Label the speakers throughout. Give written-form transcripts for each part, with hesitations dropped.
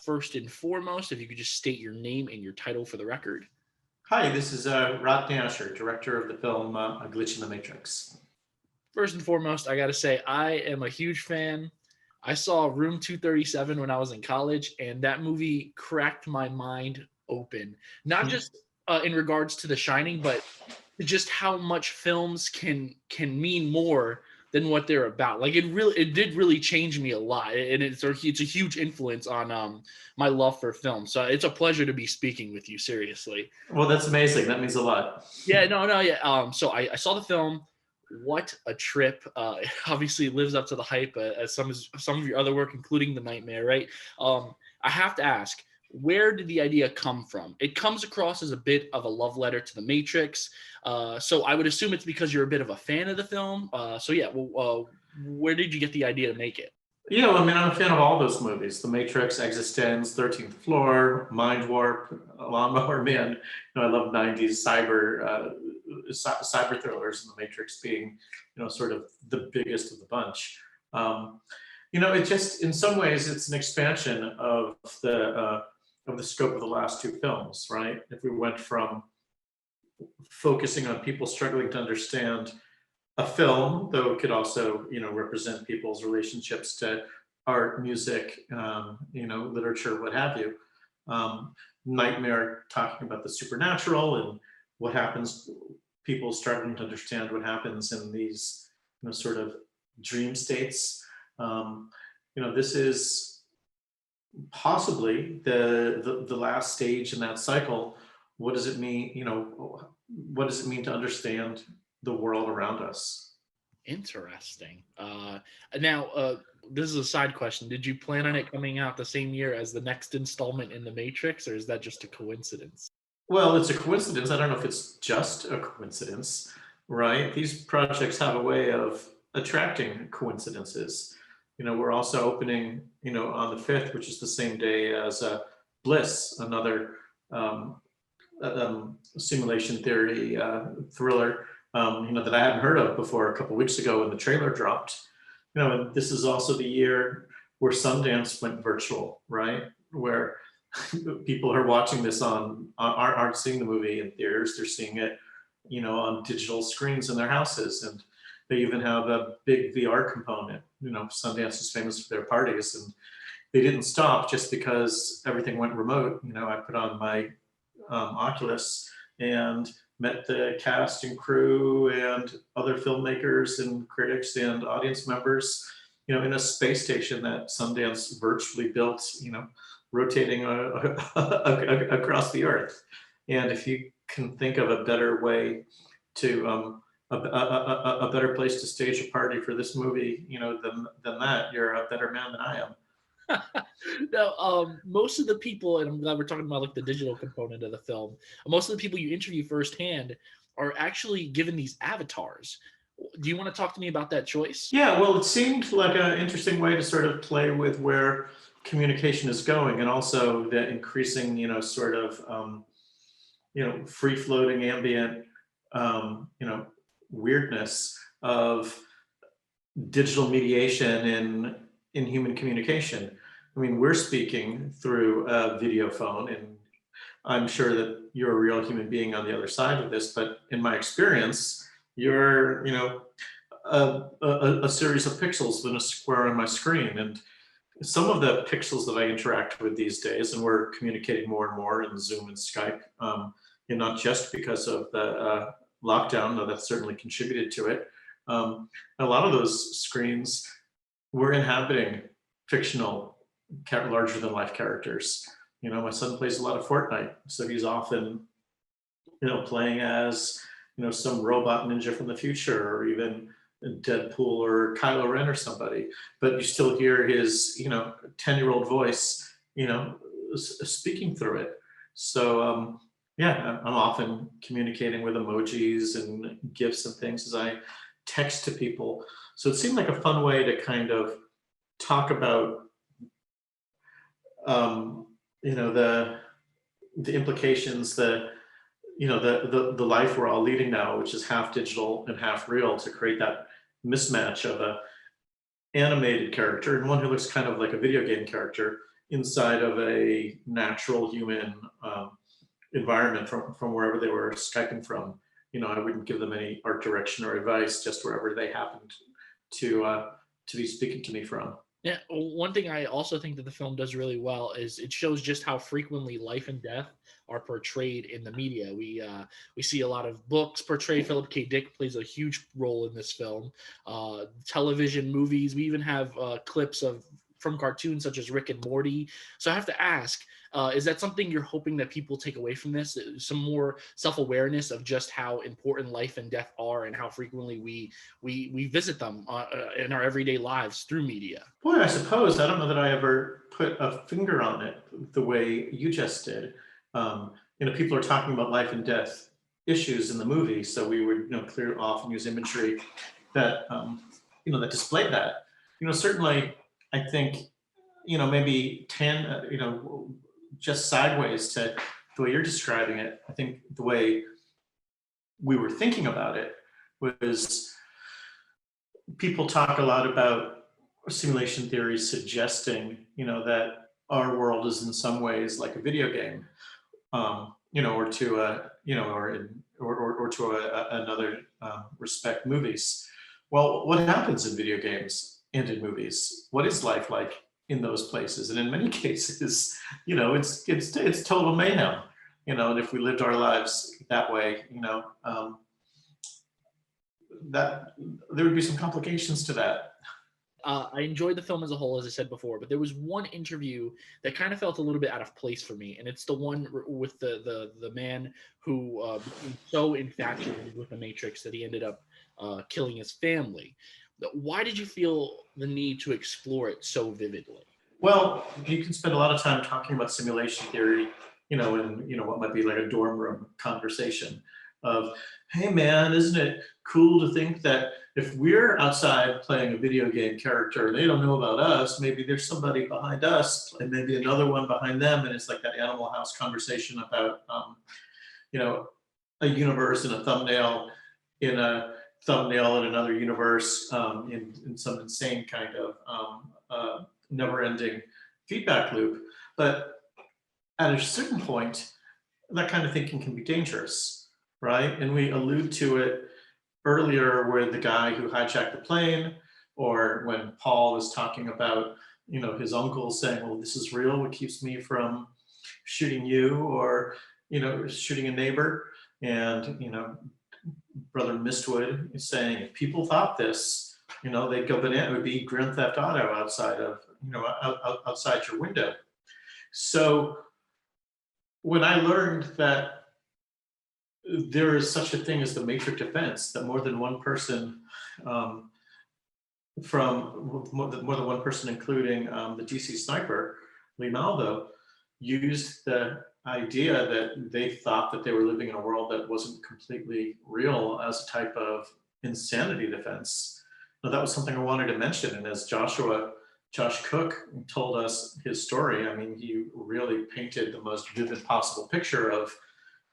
Speaker 1: First and foremost, if you could just state your name and your title for the record.
Speaker 2: Hi, this is Rodney Ascher, director of the film A Glitch in the Matrix.
Speaker 1: First and foremost, I got to say, I am a huge fan. I saw Room 237 when I was in college, and that movie cracked my mind open. Not just in regards to The Shining, but just how much films can mean more than what they're about. Like it did really change me a lot, and it's a huge influence on my love for film. So it's a pleasure to be speaking with you. Seriously.
Speaker 2: Well, that's amazing. That means a lot.
Speaker 1: Yeah, no, yeah. So I saw the film. What a trip! Obviously, it lives up to the hype as some of your other work, including The Nightmare. Right? I have to ask, where did the idea come from? It comes across as a bit of a love letter to The Matrix. So I would assume it's because you're a bit of a fan of the film. So yeah, well, where did you get the idea to make it?
Speaker 2: Yeah, well, I mean, I'm a fan of all those movies: The Matrix, Existence, 13th Floor, Mind Warp, Lawnmower Man. I love '90s cyber thrillers, and The Matrix being, sort of the biggest of the bunch. Um, it just, in some ways, it's an expansion of the scope of the last two films, right? If we went from focusing on people struggling to understand a film, though it could also, represent people's relationships to art, music, literature, what have you. Um, Nightmare talking about the supernatural and what happens, people struggling to understand what happens in these, sort of dream states. This is possibly the last stage in that cycle. What does it mean? What does it mean to understand the world around us?
Speaker 1: Interesting. Now, this is a side question. Did you plan on it coming out the same year as the next installment in The Matrix, or is that just a coincidence?
Speaker 2: Well, it's a coincidence. I don't know if it's just a coincidence, right? These projects have a way of attracting coincidences. We're also opening, on the 5th, which is the same day as Bliss, another um, simulation theory thriller, that I hadn't heard of before a couple weeks ago when the trailer dropped. And this is also the year where Sundance went virtual, right? Where people are watching this aren't seeing the movie in theaters; they're seeing it, on digital screens in their houses, and they even have a big VR component. Sundance is famous for their parties, and they didn't stop just because everything went remote. I put on my Oculus and met the cast and crew and other filmmakers and critics and audience members, in a space station that Sundance virtually built, rotating across the earth. And if you can think of a better way to, a better place to stage a party for this movie, than that, you're a better man than I am.
Speaker 1: Now, most of the people, and I'm glad we're talking about like the digital component of the film. Most of the people you interview firsthand are actually given these avatars. Do you want to talk to me about that choice?
Speaker 2: Yeah, well, it seemed like an interesting way to sort of play with where communication is going, and also the increasing, sort of, free floating ambient, weirdness of digital mediation in human communication. I mean, we're speaking through a video phone, and I'm sure that you're a real human being on the other side of this, but in my experience, you're, a series of pixels in a square on my screen. And some of the pixels that I interact with these days, and we're communicating more and more in Zoom and Skype, not just because of the lockdown, though that certainly contributed to it. A lot of those screens, we're inhabiting fictional, larger than life characters. My son plays a lot of Fortnite, so he's often, playing as, some robot ninja from the future, or even Deadpool or Kylo Ren or somebody. But you still hear his, 10-year-old voice, speaking through it. So yeah, I'm often communicating with emojis and gifs and things as I text to people. So it seemed like a fun way to kind of talk about, the implications, the life we're all leading now, which is half digital and half real, to create that mismatch of a animated character and one who looks kind of like a video game character, inside of a natural human environment from wherever they were Skyping from. I wouldn't give them any art direction or advice, just wherever they happened to be speaking to me from.
Speaker 1: Yeah, one thing I also think that the film does really well is it shows just how frequently life and death are portrayed in the media. We see a lot of books portrayed. Philip K. Dick plays a huge role in this film. Television, movies. We even have clips of from cartoons such as Rick and Morty. So I have to ask, is that something you're hoping that people take away from this? Some more self-awareness of just how important life and death are, and how frequently we visit them in our everyday lives through media.
Speaker 2: Boy, I suppose I don't know that I ever put a finger on it the way you just did. People are talking about life and death issues in the movie, so we would clear off and use imagery that that displayed that. Certainly, I think maybe 10 just sideways to the way you're describing it. I think the way we were thinking about it was, people talk a lot about simulation theory suggesting that our world is in some ways like a video game, or to another respect, movies. Well, what happens in video games and in movies? What is life like in those places? And in many cases, it's total mayhem. And if we lived our lives that way, that there would be some complications to that.
Speaker 1: I enjoyed the film as a whole, as I said before, but there was one interview that kind of felt a little bit out of place for me, and it's the one with the man who became so infatuated with the Matrix that he ended up killing his family. Why did you feel the need to explore it so vividly?
Speaker 2: Well, you can spend a lot of time talking about simulation theory, in what might be like a dorm room conversation of, hey man, isn't it cool to think that if we're outside playing a video game character and they don't know about us, maybe there's somebody behind us and maybe another one behind them. And it's like that Animal House conversation about, a universe and a thumbnail in another universe, in some insane kind of never-ending feedback loop. But at a certain point, that kind of thinking can be dangerous, right? And we allude to it earlier with the guy who hijacked the plane, or when Paul was talking about, his uncle saying, well, this is real, what keeps me from shooting you, or, shooting a neighbor. And, Brother Mistwood is saying, if people thought this, they'd go banana. It would be Grand Theft Auto outside of, outside your window. So when I learned that there is such a thing as the matrix defense, that more than one person, including the DC sniper, Linaldo, used the idea that they thought that they were living in a world that wasn't completely real as a type of insanity defense. Now, that was something I wanted to mention. And as Josh Cook told us his story, I mean, he really painted the most vivid possible picture of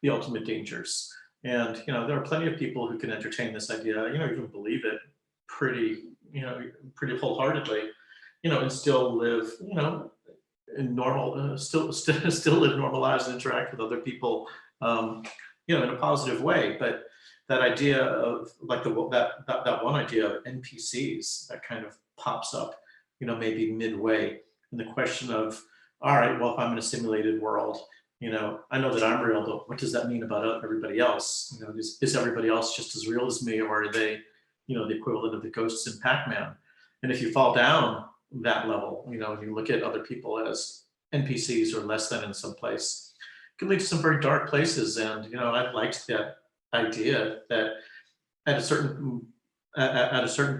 Speaker 2: the ultimate dangers. And, there are plenty of people who can entertain this idea, even believe it pretty wholeheartedly, and still live, in normal, still live normal lives and interact with other people, in a positive way. But that idea of like that one idea of NPCs that kind of pops up, maybe midway, and the question of, all right, well, if I'm in a simulated world, I know that I'm real, but what does that mean about everybody else? Is everybody else just as real as me, or are they, the equivalent of the ghosts in Pac-Man? And if you fall down that level, you look at other people as NPCs or less than in some place, it can lead to some very dark places. And I liked that idea that at a certain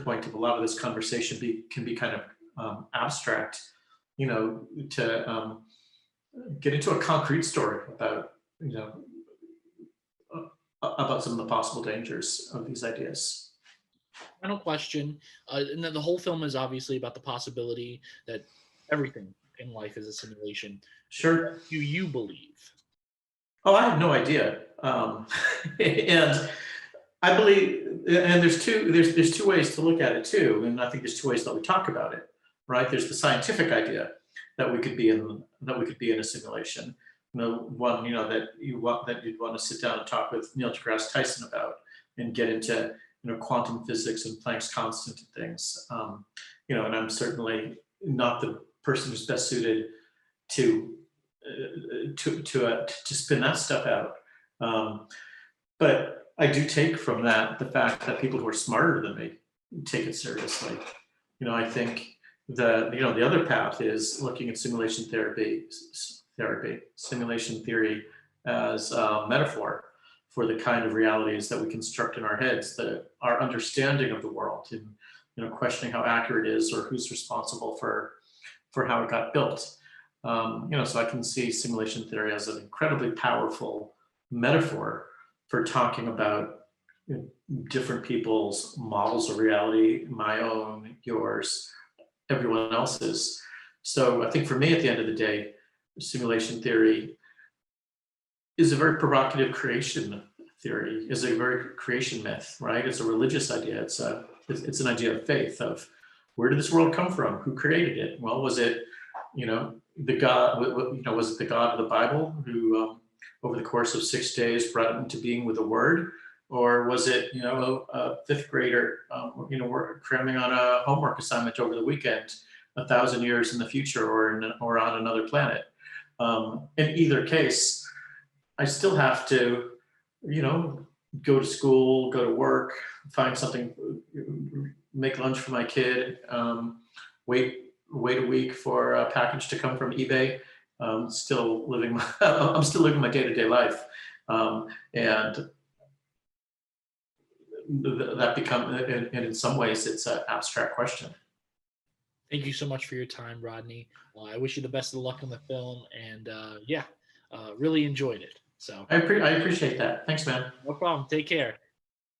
Speaker 2: point, if a lot of this conversation can be kind of abstract, to get into a concrete story about about some of the possible dangers of these ideas.
Speaker 1: Final question. And then the whole film is obviously about the possibility that everything in life is a simulation.
Speaker 2: Sure.
Speaker 1: Do you believe?
Speaker 2: Oh, I have no idea. And I believe, and there's two ways to look at it too. And I think there's two ways that we talk about it, right? There's the scientific idea that we could be in a simulation. One, that you'd want to sit down and talk with Neil deGrasse Tyson about and get into quantum physics and Planck's constant and things. And I'm certainly not the person who's best suited to to spin that stuff out. But I do take from that the fact that people who are smarter than me take it seriously. I think the other path is looking at simulation theory as a metaphor for the kind of realities that we construct in our heads, that our understanding of the world, and questioning how accurate it is or who's responsible for how it got built. So I can see simulation theory as an incredibly powerful metaphor for talking about different people's models of reality, my own, yours, everyone else's. So I think for me, at the end of the day, simulation theory is a very provocative creation theory, is a very creation myth, right? It's a religious idea. It's an idea of faith, of where did this world come from? Who created it? Well, was it, the God, was it the God of the Bible who, over the course of 6 days, brought it into being with a word? Or was it, a fifth grader, cramming on a homework assignment over the weekend, 1,000 years in the future, or on another planet? In either case, I still have to, go to school, go to work, find something, make lunch for my kid, wait a week for a package to come from eBay. I'm still living my day-to-day life, and that and in some ways it's an abstract question.
Speaker 1: Thank you so much for your time, Rodney. I wish you the best of luck on the film, and really enjoyed it. So
Speaker 2: I appreciate that. Thanks, man.
Speaker 1: No problem. Take care.